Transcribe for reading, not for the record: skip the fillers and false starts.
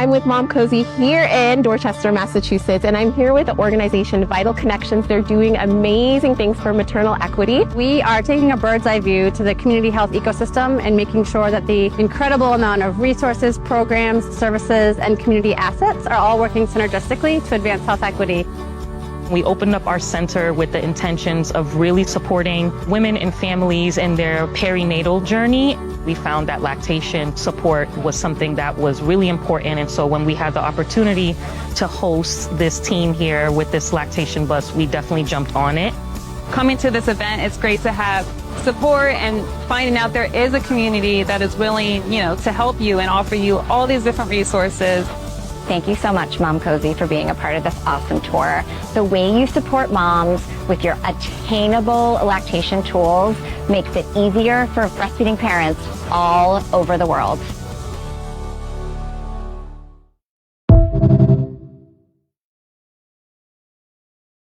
I'm with Mom Cozy here in Dorchester, Massachusetts, and I'm here with the organization Vital Connections. They're doing amazing things for maternal equity. We are taking a bird's eye view to the community health ecosystem and making sure that the incredible amount of resources, programs, services, and community assets are all working synergistically to advance health equity. We opened up our center with the intentions of really supporting women and families in their perinatal journey. We found that lactation support was something that was really important, and so when we had the opportunity to host this team here with this lactation bus, we definitely jumped on it. Coming to this event, it's great to have support and finding out there is a community that is willing, to help you and offer you all these different resources. Thank you so much, Mom Cozy, for being a part of this awesome tour. The way you support moms with your attainable lactation tools makes it easier for breastfeeding parents all over the world.